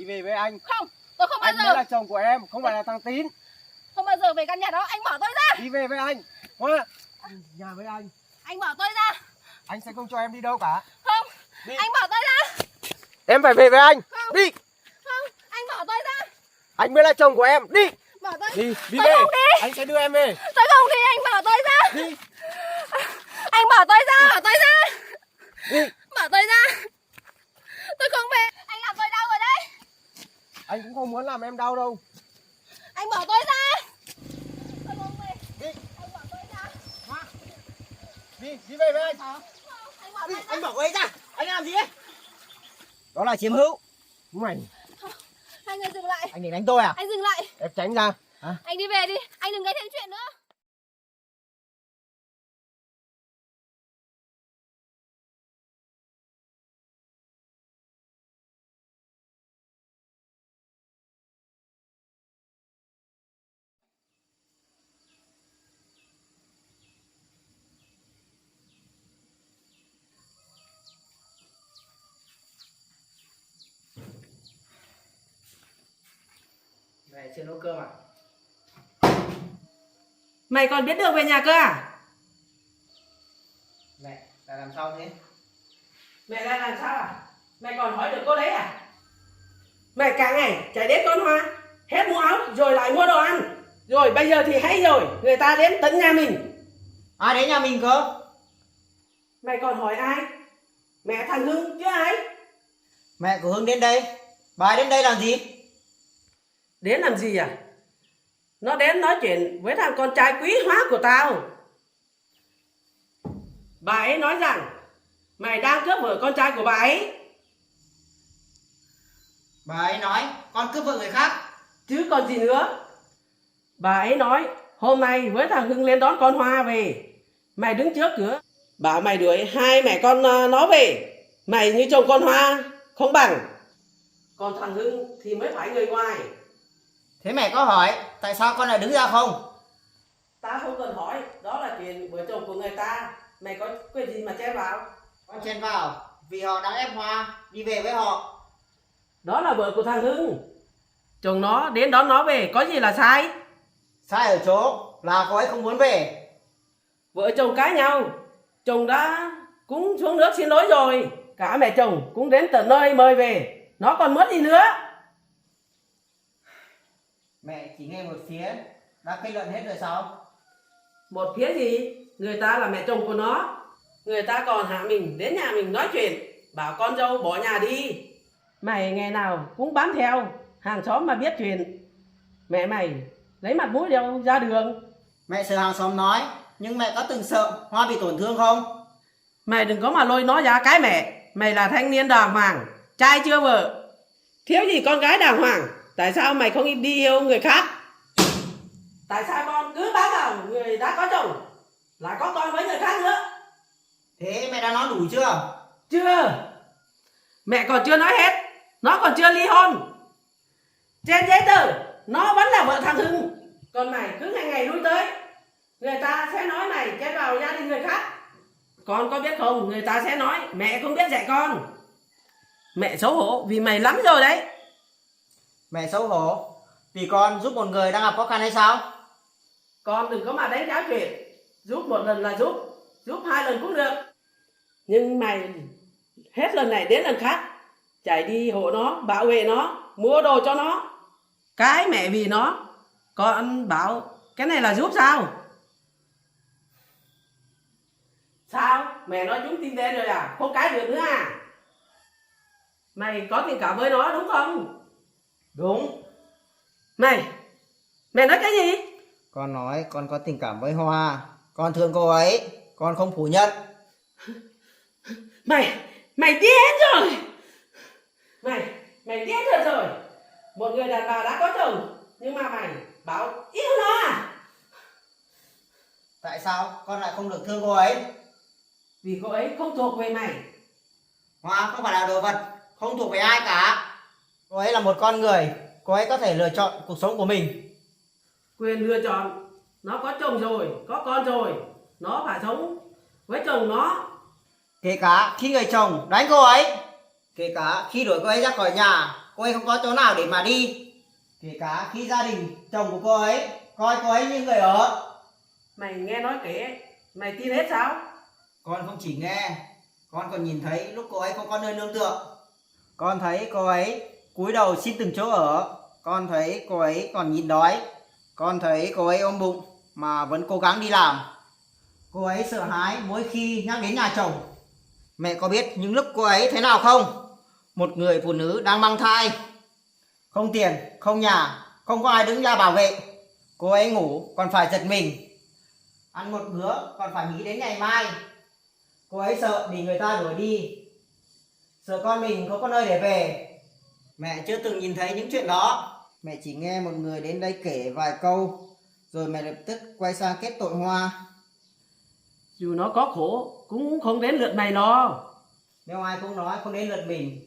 về với anh. Không, tôi không bao Anh giờ. mới là chồng của em, không phải là thằng Tín. Không bao giờ về căn nhà đó, anh bỏ tôi ra. Đi về với anh. Hoa, nhà với anh. Anh bỏ tôi ra. Anh sẽ không cho em đi đâu cả. Không, Đi. anh bỏ tôi ra. Em phải về với anh. Không. Đi. Không, anh bỏ tôi ra. Anh mới là chồng của em. Đi. Bỏ tôi. Đi Tôi về. không đi. Anh sẽ đưa em về. Tôi không đi, anh bỏ tôi ra. Đi. Anh bỏ tôi ra, bỏ tôi ra. Đi. Bỏ tôi ra. Tôi không về. Anh làm tôi đau rồi đấy. Anh cũng không muốn làm em đau đâu. Anh bỏ tôi ra. Tôi không về. Đi. Anh bỏ tôi ra. Hoa. Đi về với anh. Không, anh bỏ Đi, tôi ra. anh bỏ cô ấy ra. Anh làm gì ấy? Đó là chiếm hữu. Mày, Hai người dừng lại. anh định đánh tôi à? Anh dừng lại. Em tránh ra. Hả? Anh đi về đi. Anh đừng gây thêm chuyện nữa. Mẹ chưa nấu cơm à? Mày còn biết đường về nhà cơ à? Mẹ, là làm sao thế? Mẹ lại làm sao à? Mày còn hỏi được cô đấy à? Mày cả ngày chạy đến con Hoa, hết mua áo rồi lại mua đồ ăn. Rồi bây giờ thì hay rồi, người ta đến tận nhà mình. Ai đến nhà mình cơ? Mày còn hỏi ai? Mẹ thằng Hưng chứ ai? Mẹ của Hưng đến đây. Bà ấy đến đây làm gì? Đến làm gì à? Nó đến nói chuyện với thằng con trai quý hóa của tao. Bà ấy nói rằng mày đang cướp vợ con trai của bà ấy. Bà ấy nói con cướp vợ người khác. Chứ còn gì nữa. Bà ấy nói hôm nay với thằng Hưng lên đón con Hoa về. Mày đứng trước cửa bảo mày đuổi hai mẹ con nó về. Mày như chồng con Hoa không bằng. Còn thằng Hưng thì mới phải người ngoài. Thế mẹ có hỏi tại sao con lại đứng ra không? Ta không cần hỏi. Đó là chuyện vợ chồng của người ta. Mày có quyền gì mà chen vào? Con chen vào vì họ đang ép Hoa đi về với họ. Đó là vợ của thằng Hưng. Chồng nó đến đón nó về có gì là sai? Sai ở chỗ là cô ấy không muốn về. Vợ chồng cãi nhau. Chồng đã cũng xuống nước xin lỗi rồi. Cả mẹ chồng cũng đến tận nơi mời về. Nó còn mất gì nữa? Mẹ chỉ nghe một phía đã kết luận hết rồi sao? Một phía gì? Người ta là mẹ chồng của nó. Người ta còn hạ mình đến nhà mình nói chuyện, bảo con dâu bỏ nhà đi. Mày ngày nào cũng bám theo. Hàng xóm mà biết chuyện, mẹ mày lấy mặt mũi đâu ra đường. Mẹ sợ hàng xóm nói, nhưng mẹ có từng sợ Hoa bị tổn thương không? Mày đừng có mà lôi nó ra cái mẹ. Mày là thanh niên đàng hoàng, trai chưa vợ, thiếu gì con gái đàng hoàng. Tại sao mày không đi yêu người khác? Tại sao con cứ bám vào người đã có chồng lại có con với người khác nữa? Thế mẹ đã nói đủ chưa? Chưa. Mẹ còn chưa nói hết. Nó còn chưa ly hôn. Trên giấy tờ nó vẫn là vợ thằng Hưng. Còn mày cứ ngày ngày lui tới, người ta sẽ nói mày chen vào gia đình người khác. Con có biết không? Người ta sẽ nói mẹ không biết dạy con. Mẹ xấu hổ vì mày lắm rồi đấy. Mẹ xấu hổ vì con giúp một người đang gặp khó khăn hay sao? Con đừng có mà đánh giá chuyện. Giúp một lần là giúp hai lần cũng được. Nhưng mày hết lần này đến lần khác chạy đi hộ nó, bảo vệ nó, mua đồ cho nó. Cái mẹ vì nó. Con bảo cái này là giúp sao? Sao? Mẹ nói chúng tin đen rồi à? Không cái được nữa à? Mày có tình cảm với nó đúng không? Đúng. Mày nói cái gì? Con nói con có tình cảm với Hoa. Con thương cô ấy. Con không phủ nhận. Mày điên rồi. Mày điên thật rồi. Một người đàn bà đã có chồng, nhưng mà mày bảo yêu nó à? Tại sao con lại không được thương cô ấy? Vì cô ấy không thuộc về mày. Hoa không phải là đồ vật, không thuộc về ai cả. Cô ấy là một con người. Cô ấy có thể lựa chọn cuộc sống của mình. Quyền lựa chọn. Nó có chồng rồi, có con rồi, nó phải sống với chồng nó. Kể cả khi người chồng đánh cô ấy, kể cả khi đuổi cô ấy ra khỏi nhà, cô ấy không có chỗ nào để mà đi. Kể cả khi gia đình chồng của cô ấy coi cô ấy như người ở. Mày nghe nói kể, mày tin hết sao? Con không chỉ nghe, con còn nhìn thấy lúc cô ấy không có nơi nương tựa. Con thấy cô ấy cúi đầu xin từng chỗ ở. Con thấy cô ấy còn nhịn đói. Con thấy cô ấy ôm bụng mà vẫn cố gắng đi làm. Cô ấy sợ hãi mỗi khi nhắc đến nhà chồng. Mẹ có biết những lúc cô ấy thế nào không? Một người phụ nữ đang mang thai, không tiền, không nhà, không có ai đứng ra bảo vệ. Cô ấy ngủ còn phải giật mình, ăn một bữa còn phải nghĩ đến ngày mai. Cô ấy sợ bị người ta đuổi đi, sợ con mình không có nơi để về. Mẹ chưa từng nhìn thấy những chuyện đó. Mẹ chỉ nghe một người đến đây kể vài câu, rồi mẹ lập tức quay sang kết tội Hoa. Dù nó có khổ cũng không đến lượt mày lo. Nếu ai cũng nói không đến lượt mình,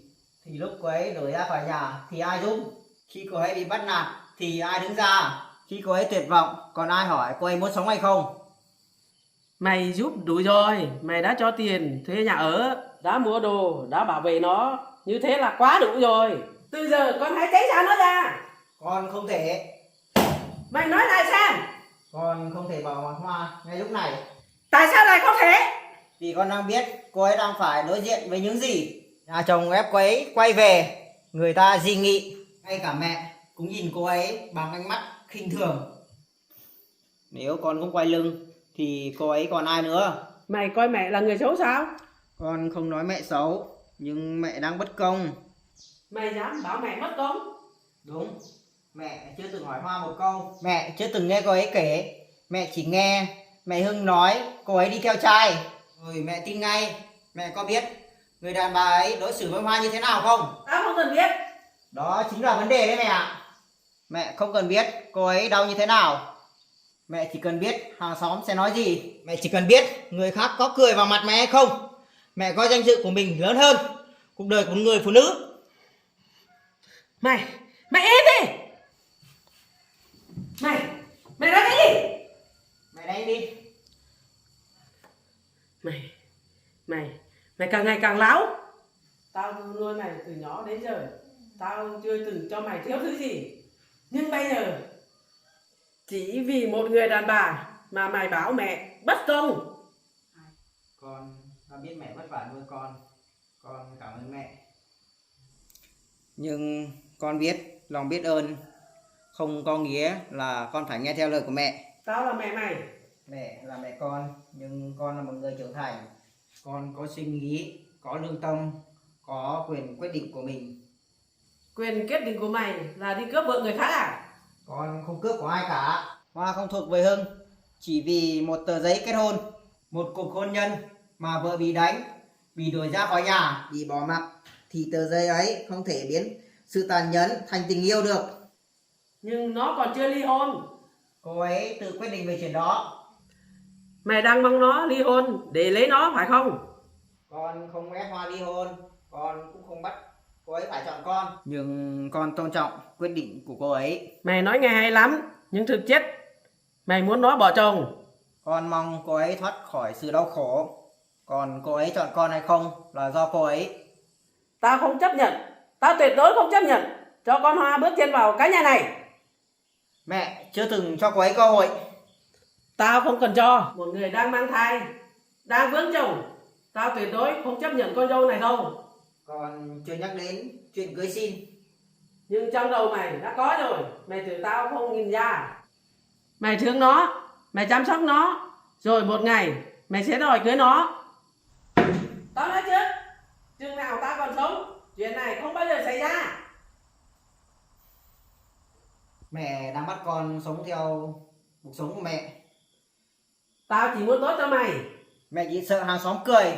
thì lúc cô ấy đuổi ra khỏi nhà thì ai giúp? Khi cô ấy bị bắt nạt thì ai đứng ra? Khi cô ấy tuyệt vọng còn ai hỏi cô ấy muốn sống hay không? Mày giúp đủ rồi, mày đã cho tiền thuê nhà ở, đã mua đồ, đã bảo vệ nó, như thế là quá đủ rồi. Từ giờ con hãy tránh xa nó ra. Con không thể. Mày nói lại xem. Con không thể bỏ mặc Hoa ngay lúc này. Tại sao lại không thể? Vì con đang biết cô ấy đang phải đối diện với những gì. Nhà chồng ép cô ấy quay về, người ta dị nghị. Ngay cả mẹ cũng nhìn cô ấy bằng ánh mắt khinh thường. Nếu con không quay lưng thì cô ấy còn ai nữa? Mày coi mẹ là người xấu sao? Con không nói mẹ xấu, nhưng mẹ đang bất công. Mày dám bảo mẹ mất công? Đúng, mẹ chưa từng hỏi Hoa một câu. Mẹ chưa từng nghe cô ấy kể. Mẹ chỉ nghe mẹ Hưng nói cô ấy đi theo trai. Rồi mẹ tin ngay. Mẹ có biết người đàn bà ấy đối xử với Hoa như thế nào không? Tao không cần biết. Đó chính là vấn đề đấy mẹ ạ. Mẹ không cần biết cô ấy đau như thế nào. Mẹ chỉ cần biết hàng xóm sẽ nói gì. Mẹ chỉ cần biết người khác có cười vào mặt mẹ hay không. Mẹ coi danh dự của mình lớn hơn cuộc đời của một người phụ nữ. Mày im đi. Mày nói cái gì? Mẹ đánh đi. Mày càng ngày càng láo. Tao nuôi mày từ nhỏ đến giờ, tao chưa từng cho mày thiếu thứ gì. Nhưng bây giờ chỉ vì một người đàn bà mà mày bảo mẹ bất công. Con đã biết mẹ vất vả nuôi con cảm ơn mẹ. Nhưng con biết lòng biết ơn không có nghĩa là con phải nghe theo lời của mẹ. Tao là mẹ mày. Mẹ là mẹ con, nhưng con là một người trưởng thành. Con có suy nghĩ, có lương tâm, có quyền quyết định của mình. Quyền quyết định của mày là đi cướp vợ người khác à? Con không cướp của ai cả. Hoa không thuộc về Hưng. Chỉ vì một tờ giấy kết hôn, một cuộc hôn nhân mà vợ bị đánh, bị đuổi ra khỏi nhà, bị bỏ mặc, thì tờ giấy ấy không thể biến sự tàn nhẫn thành tình yêu được. Nhưng nó còn chưa ly hôn. Cô ấy tự quyết định về chuyện đó. Mày đang mong nó ly hôn để lấy nó phải không? Con không ép Hoa ly hôn, con cũng không bắt cô ấy phải chọn con. Nhưng con tôn trọng quyết định của cô ấy. Mày nói nghe hay lắm, nhưng thực chất mày muốn nó bỏ chồng. Con mong cô ấy thoát khỏi sự đau khổ. Còn cô ấy chọn con hay không là do cô ấy. Tao không chấp nhận, tao tuyệt đối không chấp nhận cho con Hoa bước chân vào cái nhà này. Mẹ chưa từng cho cô ấy cơ hội. Tao không cần cho. Một người đang mang thai, đang vướng chồng, tao tuyệt đối không chấp nhận con dâu này đâu. Còn chưa nhắc đến chuyện cưới xin. Nhưng trong đầu mày đã có rồi, mày tưởng tao không nhìn ra. Mày thương nó, mày chăm sóc nó, rồi một ngày mày sẽ đòi cưới nó. Tao nói trước, chừng nào tao còn sống, chuyện này không bao giờ xảy ra. Mẹ đang bắt con sống theo cuộc sống của mẹ. Tao chỉ muốn tốt cho mày. Mẹ chỉ sợ hàng xóm cười,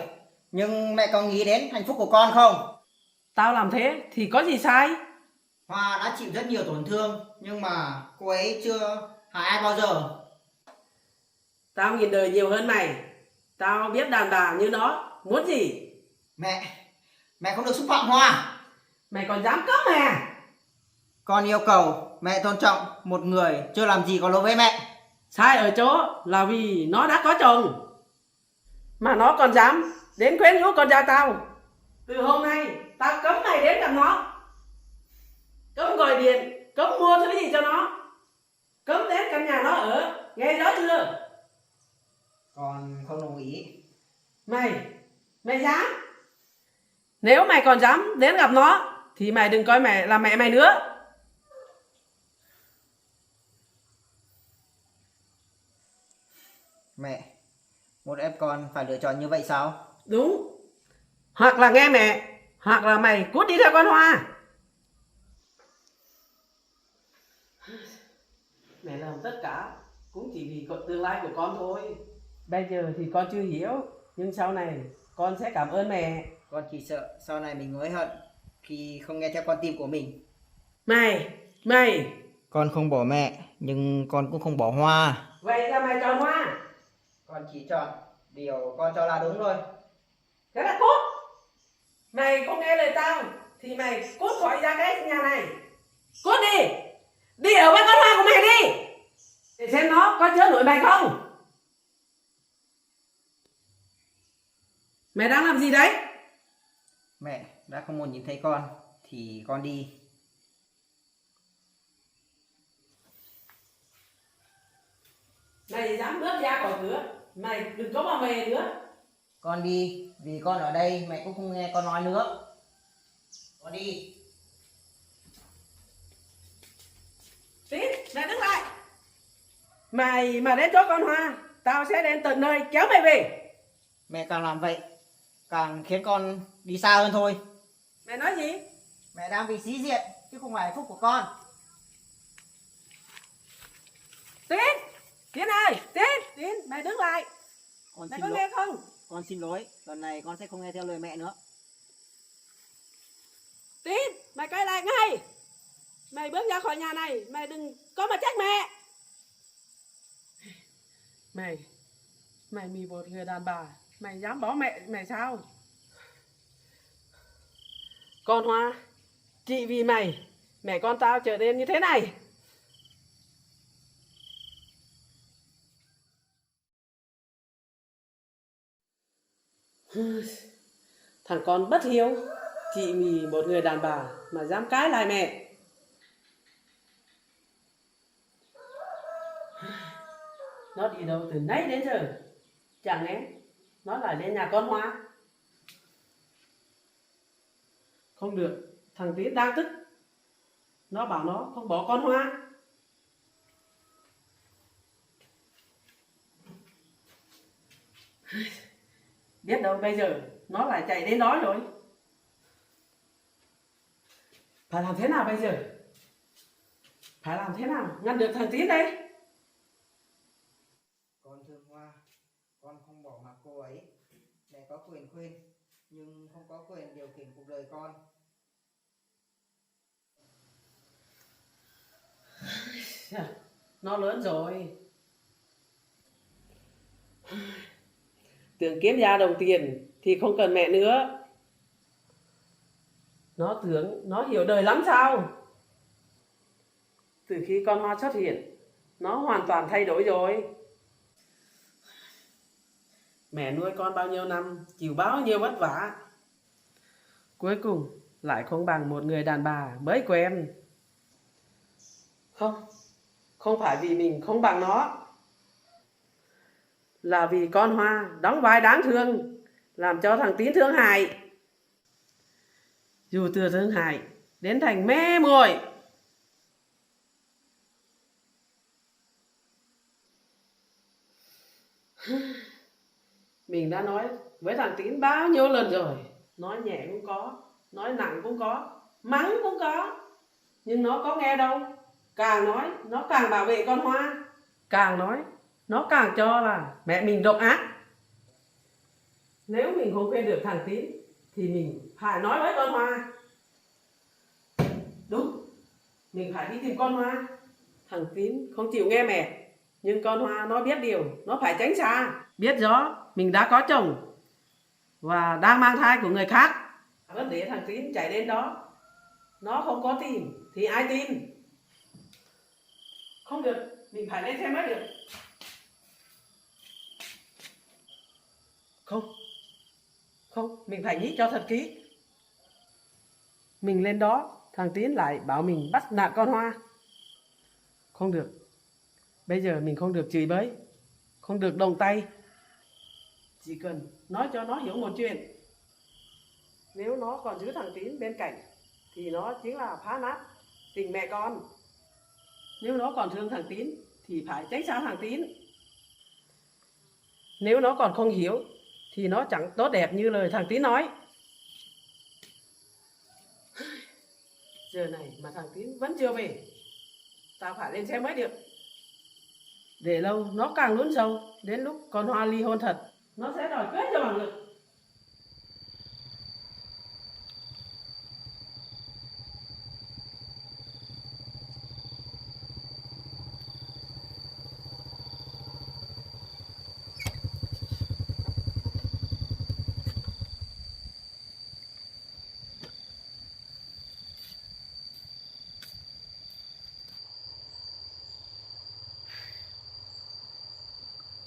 nhưng mẹ có nghĩ đến hạnh phúc của con không? Tao làm thế thì có gì sai? Hoa đã chịu rất nhiều tổn thương, nhưng mà cô ấy chưa hại ai bao giờ. Tao nhìn đời nhiều hơn mày. Tao biết đàn bà như nó muốn gì. Mẹ không được xúc phạm Hoa. Mày còn dám cướp mà. Con yêu cầu mẹ tôn trọng một người chưa làm gì có lỗi với mẹ. Sai ở chỗ là vì nó đã có chồng, mà nó còn dám đến quyến rũ con trai tao. Từ hôm nay tao cấm mày đến gặp nó. Nếu mày còn dám đến gặp nó thì mày đừng coi mẹ là mẹ mày nữa. Mẹ, một em con phải lựa chọn như vậy sao? Đúng. Hoặc là nghe mẹ, hoặc là mày cút đi theo con Hoa. Mẹ làm tất cả cũng chỉ vì tương lai của con thôi. Bây giờ thì con chưa hiểu, nhưng sau này con sẽ cảm ơn mẹ. Con chỉ sợ sau này mình hối hận khi không nghe theo con tim của mình. Mày Con không bỏ mẹ, nhưng con cũng không bỏ Hoa. vậy là mày chọn Hoa. Con chỉ chọn điều con cho là đúng thôi. Thế là cút. Mày không nghe lời tao thì mày cút khỏi ra cái nhà này. Cút đi. Đi ở với con Hoa của mày đi. Để xem nó có chứa nổi mày không. Mày đang làm gì đấy? Mẹ đã không muốn nhìn thấy con thì con đi. Mày dám bước ra khỏi cửa, mày đừng có mà về nữa. Con đi, vì con ở đây mẹ cũng không nghe con nói nữa. Con đi. Tín, mày đứng lại. Mày mà đến chỗ con Hoa, tao sẽ đến tận nơi kéo mày về. Mẹ càng làm vậy càng khiến con đi xa hơn thôi. Mày nói gì? Mẹ đang vì sĩ diện chứ không phải hạnh phúc của con. Tín, Tín ơi, Tín, mày đứng lại. Con Mày xin có lỗi. nghe không? Con xin lỗi, lần này con sẽ không nghe theo lời mẹ nữa. Tín, mày quay lại ngay. Mày bước ra khỏi nhà này, mày đừng có mà trách mẹ. Mày mì một người đàn bà, mày dám bỏ mẹ mày sao? Con Hoa, chị vì mày, mẹ con tao trở nên như thế này. Thằng con bất hiếu, chị vì một người đàn bà mà dám cãi lại mẹ. Nó đi đâu từ nãy đến giờ? Chẳng lẽ nó lại đến nhà con Hoa? Không được, thằng Tín đang tức. Nó bảo nó không bỏ con Hoa. Biết đâu bây giờ nó lại chạy đến đó rồi. Phải làm thế nào bây giờ? Phải làm thế nào ngăn được thằng Tín đây? Con thương Hoa, con không bỏ mặc cô ấy. Mẹ có quyền khuyên, nhưng không có quyền điều khiển cuộc đời con. Nó lớn rồi. Tưởng kiếm ra đồng tiền thì không cần mẹ nữa. Nó tưởng nó hiểu đời lắm sao? Từ khi con Hoa xuất hiện, nó hoàn toàn thay đổi rồi. Mẹ nuôi con bao nhiêu năm, chịu bao nhiêu vất vả. Cuối cùng lại không bằng một người đàn bà mới quen. Không phải vì mình không bằng nó. Là vì con Hoa đóng vai đáng thương, làm cho thằng Tín thương hại. Dù từ thương hại đến thành mê muội. Mình đã nói với thằng Tín bao nhiêu lần rồi. Nói nhẹ cũng có, nói nặng cũng có, mắng cũng có. Nhưng nó có nghe đâu. Càng nói nó càng bảo vệ con Hoa. Càng nói nó càng cho là mẹ mình độc ác. Nếu mình không khuyên được thằng Tín thì mình phải nói với con Hoa. Đúng, mình phải đi tìm con Hoa. Thằng Tín không chịu nghe mẹ, nhưng con Hoa nó biết điều, nó phải tránh xa. Biết rõ mình đã có chồng và đang mang thai của người khác. Vẫn để thằng Tín chạy đến đó. Nó không có tin thì ai tin? Không được, mình phải lên xem mới được. Không, mình phải nghĩ cho thật kỹ. Mình lên đó, thằng Tín lại bảo mình bắt nạt con Hoa. Không được. Bây giờ mình không được chửi bới, không được động tay. Chỉ cần nói cho nó hiểu một chuyện. Nếu nó còn giữ thằng Tín bên cạnh thì nó chính là phá nát tình mẹ con. Nếu nó còn thương thằng Tín thì phải tránh xa thằng Tín. Nếu nó còn không hiểu thì nó chẳng tốt đẹp như lời thằng Tín nói. Giờ này mà thằng Tín vẫn chưa về, tao phải lên xe mới được. Để lâu nó càng lún sâu, đến lúc con Hoa ly hôn thật, nó sẽ đòi cưới cho bằng được.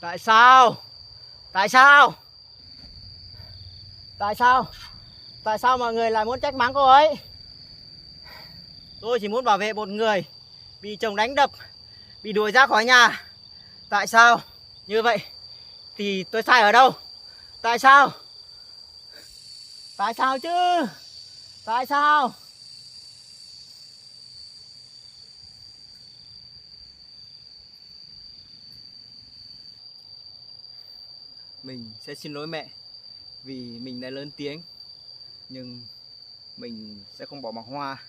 Tại sao? Tại sao? Tại sao? Tại sao mọi người lại muốn trách mắng cô ấy? Tôi chỉ muốn bảo vệ một người bị chồng đánh đập, bị đuổi ra khỏi nhà. Tại sao? Như vậy thì tôi sai ở đâu? Tại sao? Tại sao chứ? Tại sao? Mình sẽ xin lỗi mẹ vì mình đã lớn tiếng, nhưng mình sẽ không bỏ mặc Hoa.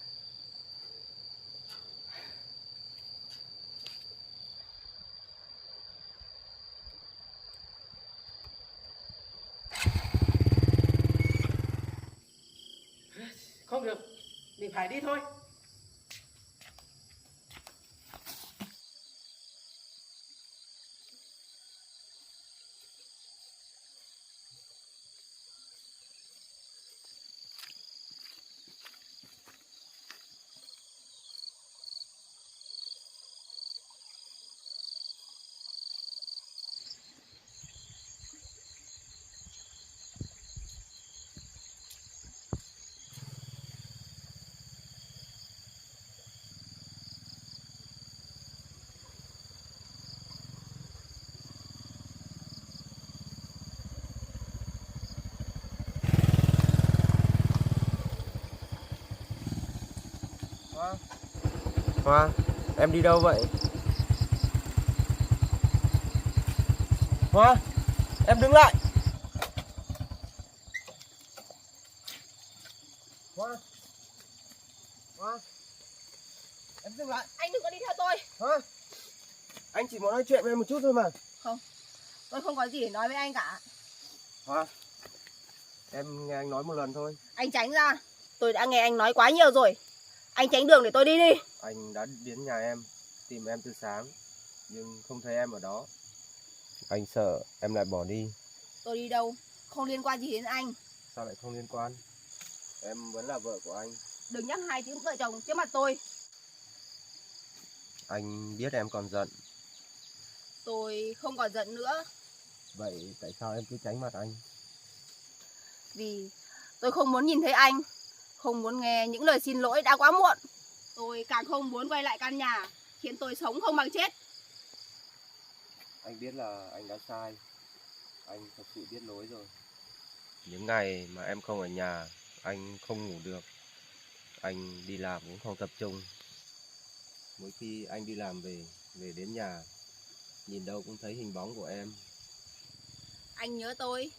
Không được, mình phải đi thôi. Hoa, em đi đâu vậy? Hoa, em đứng lại. Hoa, Hoa, em dừng lại. Anh đừng có đi theo tôi. Hoa, anh chỉ muốn nói chuyện với em một chút thôi mà. Không, tôi không có gì để nói với anh cả. Hoa, em nghe anh nói một lần thôi. Anh tránh ra. Tôi đã nghe anh nói quá nhiều rồi. Anh tránh đường để tôi đi đi. Anh đã đến nhà em, tìm em từ sáng, nhưng không thấy em ở đó. Anh sợ em lại bỏ đi. Tôi đi đâu không liên quan gì đến anh. Sao lại không liên quan? Em vẫn là vợ của anh. Đừng nhắc hai tiếng vợ chồng trước mặt tôi. Anh biết em còn giận. Tôi không còn giận nữa. Vậy tại sao em cứ tránh mặt anh? Vì tôi không muốn nhìn thấy anh, không muốn nghe những lời xin lỗi đã quá muộn. Tôi càng không muốn quay lại căn nhà khiến tôi sống không bằng chết. Anh biết là anh đã sai. Anh thật sự biết lỗi rồi. Những ngày mà em không ở nhà, anh không ngủ được. Anh đi làm cũng không tập trung. Mỗi khi anh đi làm về đến nhà, nhìn đâu cũng thấy hình bóng của em. Anh nhớ tôi,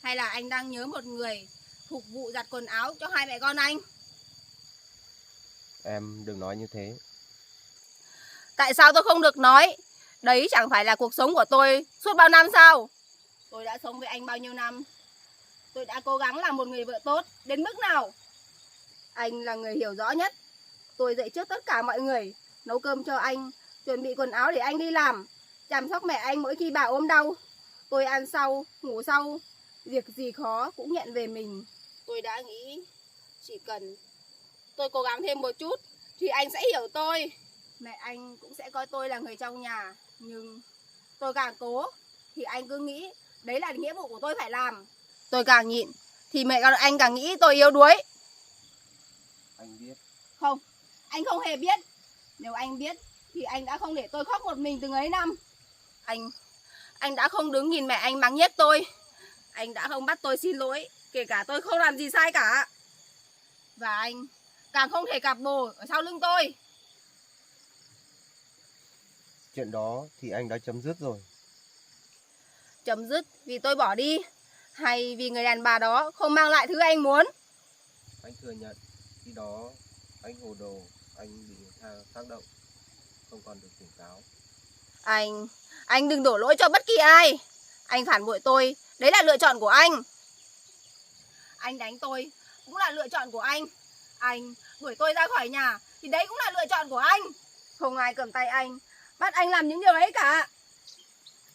hay là anh đang nhớ một người phục vụ giặt quần áo cho hai mẹ con anh? Em đừng nói như thế. Tại sao tôi không được nói? Đấy chẳng phải là cuộc sống của tôi suốt bao năm sao? Tôi đã sống với anh bao nhiêu năm? Tôi đã cố gắng làm một người vợ tốt đến mức nào? Anh là người hiểu rõ nhất. Tôi dậy trước tất cả mọi người, nấu cơm cho anh, chuẩn bị quần áo để anh đi làm, chăm sóc mẹ anh mỗi khi bà ốm đau. Tôi ăn sau, ngủ sau, việc gì khó cũng nhận về mình. Tôi đã nghĩ chỉ cần tôi cố gắng thêm một chút thì anh sẽ hiểu tôi. Mẹ anh cũng sẽ coi tôi là người trong nhà. Nhưng tôi càng cố thì anh cứ nghĩ đấy là nghĩa vụ của tôi phải làm. Tôi càng nhịn thì mẹ con anh càng nghĩ tôi yếu đuối. Anh biết. Không, anh không hề biết. Nếu anh biết thì anh đã không để tôi khóc một mình từng ấy năm. Anh đã không đứng nhìn mẹ anh mắng nhiếc tôi. Anh đã không bắt tôi xin lỗi Kể cả tôi không làm gì sai cả. Và anh càng không thể cặp bồ ở sau lưng tôi. Chuyện đó thì anh đã chấm dứt rồi. Chấm dứt vì tôi bỏ đi, hay vì người đàn bà đó không mang lại thứ anh muốn? Anh thừa nhận khi đó anh hồ đồ, anh bị người ta tác động, không còn được tỉnh táo. Anh đừng đổ lỗi cho bất kỳ ai. Anh phản bội tôi, đấy là lựa chọn của anh. Anh đánh tôi cũng là lựa chọn của anh. Anh đuổi tôi ra khỏi nhà thì đấy cũng là lựa chọn của anh. Không ai cầm tay anh, bắt anh làm những điều ấy cả.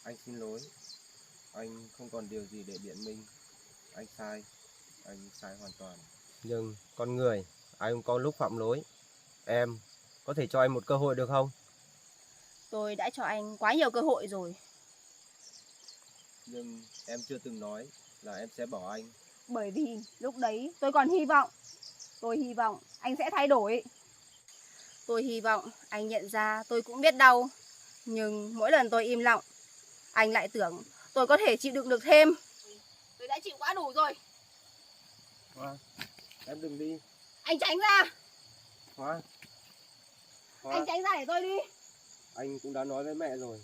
Anh xin lỗi. Anh không còn điều gì để biện minh. Anh sai hoàn toàn. Nhưng con người, ai cũng có lúc phạm lỗi. Em có thể cho anh một cơ hội được không? Tôi đã cho anh quá nhiều cơ hội rồi. Nhưng em chưa từng nói là em sẽ bỏ anh. Bởi vì lúc đấy tôi còn hy vọng. Tôi hy vọng anh sẽ thay đổi. Tôi hy vọng anh nhận ra tôi cũng biết đau. Nhưng mỗi lần tôi im lặng, anh lại tưởng tôi có thể chịu đựng được thêm. Tôi đã chịu quá đủ rồi. Hoa, em đừng đi. Anh tránh ra. Hoa, Anh tránh ra để tôi đi. anh cũng đã nói với mẹ rồi.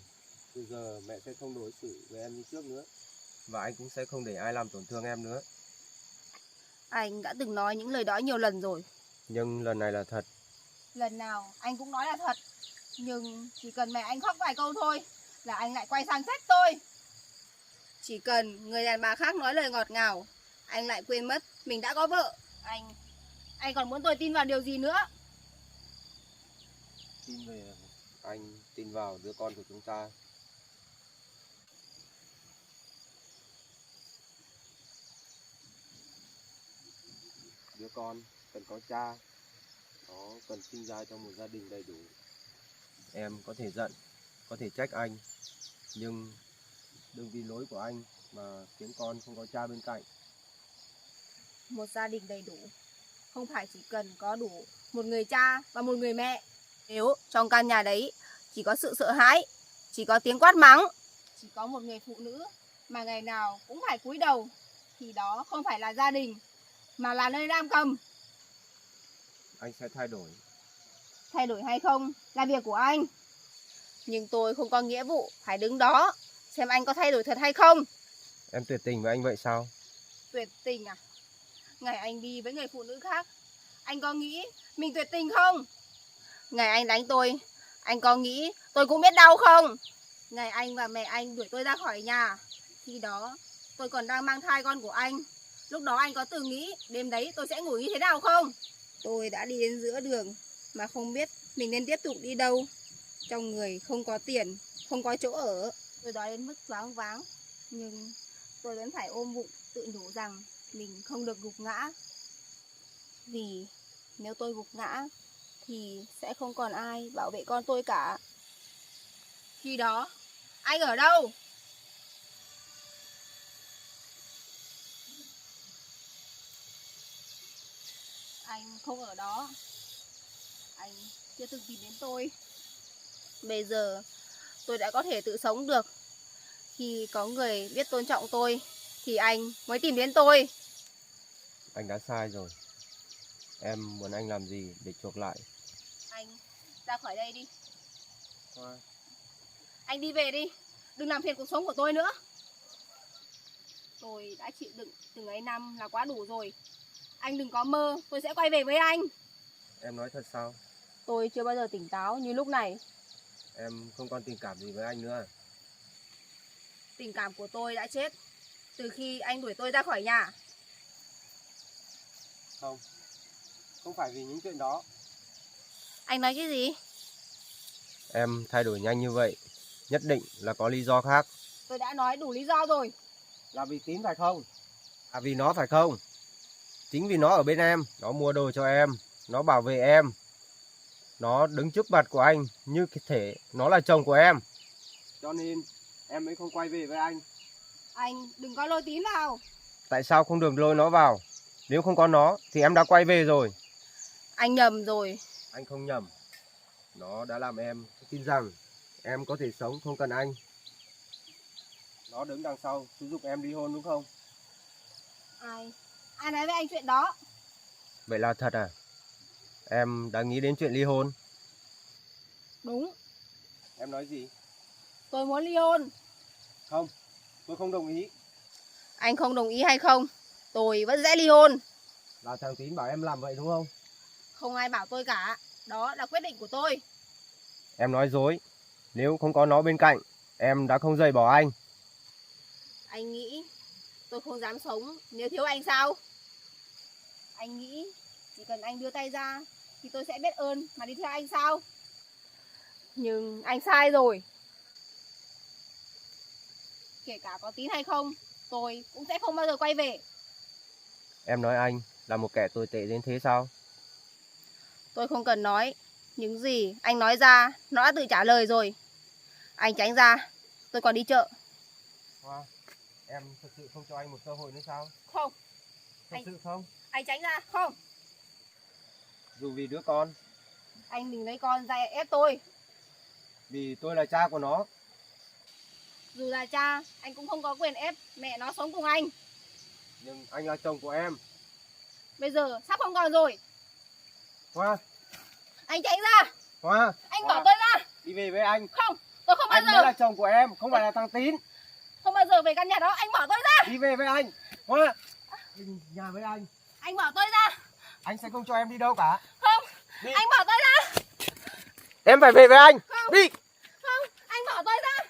Từ giờ mẹ sẽ không đối xử với em như trước nữa. Và anh cũng sẽ không để ai làm tổn thương em nữa. Anh đã từng nói những lời đó nhiều lần rồi. Nhưng lần này là thật. Lần nào anh cũng nói là thật. Nhưng chỉ cần mẹ anh khóc vài câu thôi là anh lại quay sang trách tôi. Chỉ cần người đàn bà khác nói lời ngọt ngào, anh lại quên mất mình đã có vợ. Anh còn muốn tôi tin vào điều gì nữa? Tin về anh, tin vào đứa con của chúng ta. Đứa con cần có cha, nó cần sinh ra trong một gia đình đầy đủ. Em có thể giận, có thể trách anh, nhưng đừng vì lỗi của anh mà khiến con không có cha bên cạnh. Một gia đình đầy đủ không phải chỉ cần có đủ một người cha và một người mẹ. Nếu trong căn nhà đấy chỉ có sự sợ hãi, chỉ có tiếng quát mắng, chỉ có một người phụ nữ mà ngày nào cũng phải cúi đầu, thì đó không phải là gia đình mà là nơi giam cầm. Anh sẽ thay đổi. Thay đổi hay không là việc của anh. Nhưng tôi không có nghĩa vụ phải đứng đó xem anh có thay đổi thật hay không. Em tuyệt tình với anh vậy sao? Tuyệt tình à? Ngày anh đi với người phụ nữ khác, anh có nghĩ mình tuyệt tình không? Ngày anh đánh tôi, anh có nghĩ tôi cũng biết đau không? Ngày anh và mẹ anh đuổi tôi ra khỏi nhà, khi đó tôi còn đang mang thai con của anh. Lúc đó anh có từng nghĩ đêm đấy tôi sẽ ngủ như thế nào không? Tôi đã đi đến giữa đường mà không biết mình nên tiếp tục đi đâu. Trong người không có tiền, không có chỗ ở. Tôi đói đến mức choáng váng, nhưng tôi vẫn phải ôm bụng tự nhủ rằng mình không được gục ngã. Vì nếu tôi gục ngã thì sẽ không còn ai bảo vệ con tôi cả. Khi đó anh ở đâu? Anh không ở đó. Anh chưa từng tìm đến tôi. Bây giờ tôi đã có thể tự sống được. Khi có người biết tôn trọng tôi thì anh mới tìm đến tôi. Anh đã sai rồi. Em muốn anh làm gì để chuộc lại? Anh ra khỏi đây đi. Hoa, Anh đi về đi. Đừng làm phiền cuộc sống của tôi nữa. Tôi đã chịu đựng từng ấy năm là quá đủ rồi. Anh đừng có mơ tôi sẽ quay về với anh. em nói thật sao? Tôi chưa bao giờ tỉnh táo như lúc này. Em không còn tình cảm gì với anh nữa. Tình cảm của tôi đã chết từ khi anh đuổi tôi ra khỏi nhà. Không, không phải vì những chuyện đó. Anh nói cái gì? Em thay đổi nhanh như vậy, nhất định là có lý do khác. Tôi đã nói đủ lý do rồi. Là vì Tín phải không? À vì nó phải không? Chính vì nó ở bên em, nó mua đồ cho em, nó bảo vệ em. Nó đứng trước mặt của anh như thể nó là chồng của em. Cho nên em mới không quay về với anh. Anh đừng có lôi Tín vào. Tại sao không được lôi nó vào? Nếu không có nó thì em đã quay về rồi. Anh nhầm rồi. Anh không nhầm. Nó đã làm em tin rằng em có thể sống không cần anh. Nó đứng đằng sau xúi giục em ly hôn đúng không? Ai nói với anh chuyện đó? Vậy là thật à? Em đã nghĩ đến chuyện ly hôn. Đúng, Em nói gì? tôi muốn ly hôn. Không, tôi không đồng ý. Anh không đồng ý hay không, tôi vẫn sẽ ly hôn. Là thằng Tín bảo em làm vậy đúng không? Không ai bảo tôi cả, đó là quyết định của tôi. Em nói dối. Nếu không có nó bên cạnh, em đã không rời bỏ anh. Anh nghĩ tôi không dám sống nếu thiếu anh sao? Anh nghĩ chỉ cần anh đưa tay ra thì tôi sẽ biết ơn mà đi theo anh sao? Nhưng anh sai rồi. Kể cả có Tín hay không, tôi cũng sẽ không bao giờ quay về. Em nói anh là một kẻ tồi tệ đến thế sao? Tôi không cần nói. Những gì anh nói ra nó đã tự trả lời rồi. Anh tránh ra, tôi còn đi chợ. Hoa, em thật sự không cho anh một cơ hội nữa sao? Không, Thật Anh- sự không? anh tránh ra, không. Dù vì đứa con, Anh đừng lấy con ra ép tôi. vì tôi là cha của nó. Dù là cha, anh cũng không có quyền ép mẹ nó sống cùng anh. Nhưng anh là chồng của em. Bây giờ sắp không còn rồi. Hoa, Anh tránh ra, Hoa, anh Hoa, bỏ tôi ra. đi về với anh. Không, tôi không bao Anh mới giờ, là chồng của em, không phải là thằng Tín. không bao giờ về căn nhà đó. Anh bỏ tôi ra, Đi về với anh. Hoa, đi nhà với anh. anh bỏ tôi ra. Anh sẽ không cho em đi đâu cả. Không, Đi. anh bỏ tôi ra. Em phải về với anh. Không. Đi. Không, anh bỏ tôi ra.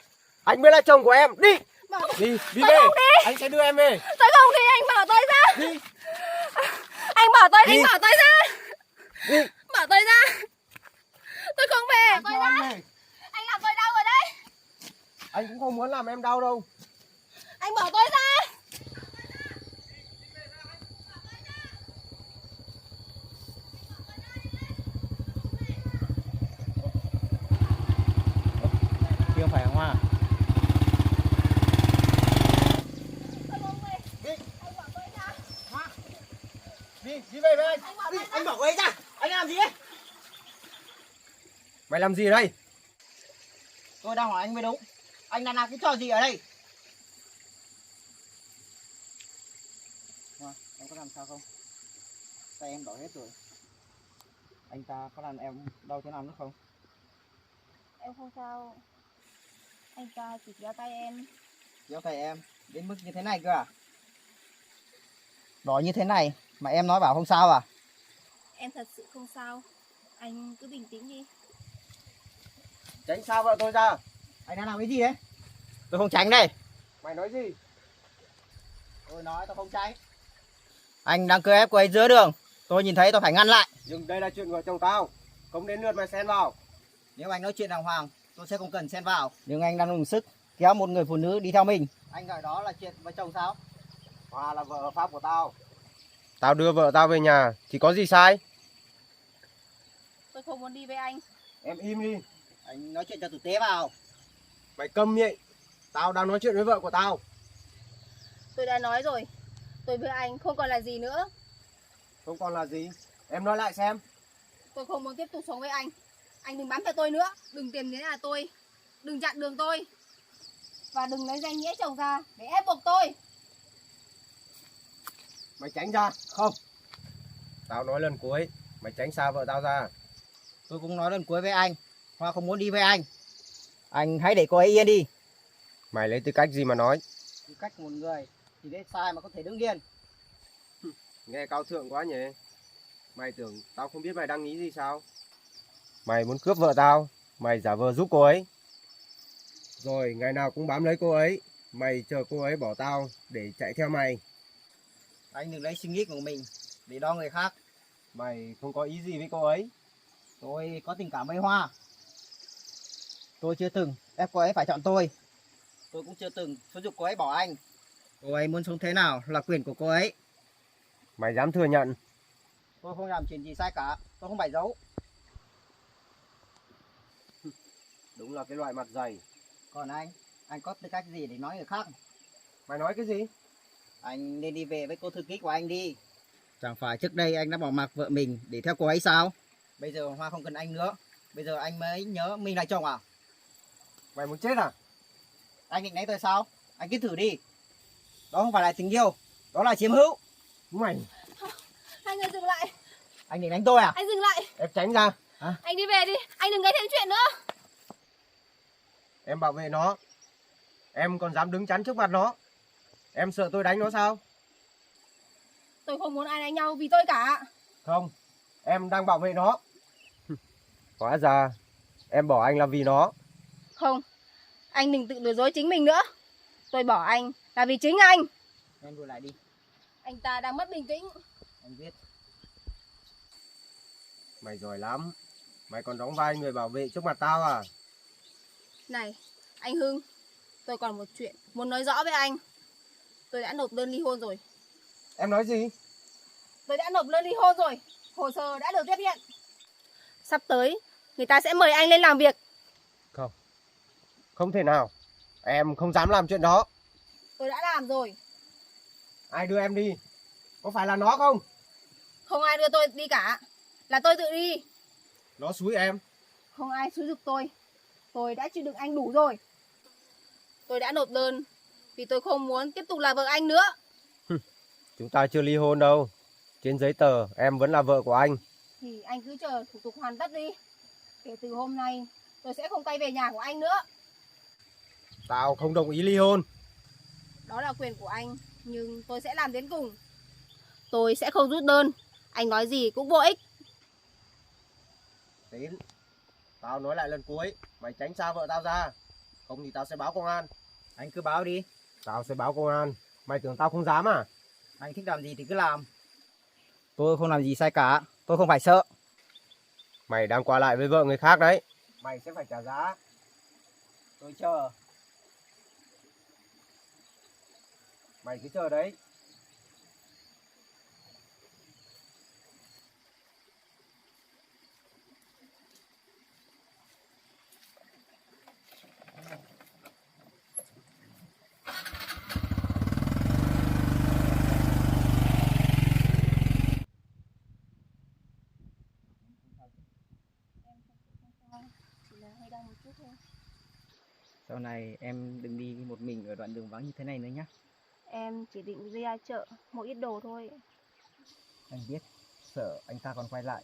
Anh mới là chồng của em. Đi. Bỏ tôi. Đi Tôi về. không đi. Anh sẽ đưa em về. Tôi không đi, anh bỏ tôi ra. Đi. Anh bỏ tôi, Đi. anh bỏ tôi ra. Đi. Bỏ tôi ra. Tôi không về, Anh tôi cho ra. anh về. Anh làm tôi đau rồi đấy. Anh cũng không muốn làm em đau đâu. Anh bỏ tôi ra. Kia phải Hoa. Tôi không về. Đi. Anh bỏ tôi ra. Đi về với anh. Anh bỏ tôi ra. Anh bỏ cô ấy ra. Anh làm gì đấy? Mày làm gì ở đây? Tôi đang hỏi anh mới đúng. Anh đang làm cái trò gì ở đây? Hoa, em có làm sao không? Tay em đỏ hết rồi. Anh ta có làm em đau chỗ nào nữa không? Em không sao. Anh ta chỉ kéo tay em. Kéo tay em đến mức như thế này cơ à? Đỏ như thế này mà em nói bảo không sao à? Em thật sự không sao. Anh cứ bình tĩnh đi. Tránh sao vợ tôi ra. Anh đang làm cái gì đấy? Tôi không tránh đây. Mày nói gì? Tôi nói tôi không tránh. Anh đang cưỡi ép cô ấy giữa đường. Tôi nhìn thấy tôi phải ngăn lại. Nhưng đây là chuyện vợ chồng tao. Không đến lượt mày xen vào. Nếu anh nói chuyện đàng hoàng tôi sẽ không cần xen vào. Nhưng anh đang dùng sức kéo một người phụ nữ đi theo mình. Anh gọi đó là chuyện vợ chồng sao? Hoa là vợ hợp pháp của tao. Tao đưa vợ tao về nhà thì có gì sai? Tôi không muốn đi với anh. Em im đi. Anh nói chuyện cho tử tế vào. Mày câm miệng. Tao đang nói chuyện với vợ của tao. Tôi đã nói rồi. Tôi với anh không còn là gì nữa. Không còn là gì? Em nói lại xem. Tôi không muốn tiếp tục sống với anh. Anh đừng bám theo tôi nữa. Đừng tìm đến là tôi. Đừng chặn đường tôi. Và đừng lấy danh nghĩa chồng ra để ép buộc tôi. Mày tránh ra. Không. Tao nói lần cuối. Mày tránh xa vợ tao ra. Tôi cũng nói lần cuối với anh. Hoa không muốn đi với anh. Anh hãy để cô ấy yên đi. Mày lấy tư cách gì mà nói? Tư cách một người thì để sai mà có thể đứng yên. Nghe cao thượng quá nhỉ. Mày tưởng tao không biết mày đang nghĩ gì sao? Mày muốn cướp vợ tao. Mày giả vờ giúp cô ấy. Rồi ngày nào cũng bám lấy cô ấy. Mày chờ cô ấy bỏ tao để chạy theo mày. Anh đừng lấy suy nghĩ của mình để đo người khác. Mày không có ý gì với cô ấy. Tôi có tình cảm với Hoa. Tôi chưa từng ép cô ấy phải chọn tôi. Tôi cũng chưa từng xúi giục cô ấy bỏ anh. Cô ấy muốn sống thế nào là quyền của cô ấy. Mày dám thừa nhận? Tôi không làm chuyện gì sai cả. Tôi không phải giấu. Đúng là cái loại mặt dày. Còn anh có tư cách gì để nói người khác? Mày nói cái gì? Anh nên đi về với cô thư ký của anh đi. Chẳng phải trước đây anh đã bỏ mặc vợ mình để theo cô ấy sao? Bây giờ Hoa không cần anh nữa. Bây giờ anh mới nhớ mình là chồng à? Mày muốn chết à? Anh định lấy tôi sao? Anh cứ thử đi. Đó không phải là tình yêu. Đó là chiếm hữu. Mày, Hai người dừng lại. Anh định đánh tôi à? Anh dừng lại. em tránh ra. Anh đi về đi. Anh đừng gây thêm chuyện nữa. Em bảo vệ nó. Em còn dám đứng chắn trước mặt nó. Em sợ tôi đánh nó sao? Tôi không muốn ai đánh nhau vì tôi cả. Không, em đang bảo vệ nó. Hóa ra em bỏ anh là vì nó. Không, anh đừng tự lừa dối chính mình nữa. Tôi bỏ anh là vì chính anh. Em đuổi lại đi. Anh ta đang mất bình tĩnh. Anh biết. Mày giỏi lắm. Mày còn đóng vai người bảo vệ trước mặt tao à? Này, anh Hưng, tôi còn một chuyện muốn nói rõ với anh. Tôi đã nộp đơn ly hôn rồi. Em nói gì? Tôi đã nộp đơn ly hôn rồi. Hồ sơ đã được tiếp nhận. Sắp tới, người ta sẽ mời anh lên làm việc. Không, không thể nào. Em không dám làm chuyện đó. Tôi đã làm rồi. Ai đưa em đi? Có phải là nó không? Không ai đưa tôi đi cả. Là tôi tự đi. Nó xúi em. Không ai xúi giục tôi. Tôi đã chịu đựng anh đủ rồi. Tôi đã nộp đơn vì tôi không muốn tiếp tục là vợ anh nữa. Chúng ta chưa ly hôn đâu. Trên giấy tờ em vẫn là vợ của anh. Thì anh cứ chờ thủ tục hoàn tất đi. Kể từ hôm nay tôi sẽ không quay về nhà của anh nữa. Tao không đồng ý ly hôn. Đó là quyền của anh. Nhưng tôi sẽ làm đến cùng. Tôi sẽ không rút đơn. Anh nói gì cũng vô ích. Tín, tao nói lại lần cuối. Mày tránh xa vợ tao ra. Không thì tao sẽ báo công an. Anh cứ báo đi. Tao sẽ báo công an. Mày tưởng tao không dám à? Anh thích làm gì thì cứ làm. Tôi không làm gì sai cả. Tôi không phải sợ. Mày đang qua lại với vợ người khác đấy. Mày sẽ phải trả giá. Tôi chờ. Mày cứ chờ đấy. Chỉ là hơi đau một chút thôi. Sau này em đừng đi một mình ở đoạn đường vắng như thế này nữa nhé. Em chỉ định đi ra chợ mua ít đồ thôi. Anh biết. Sợ anh ta còn quay lại.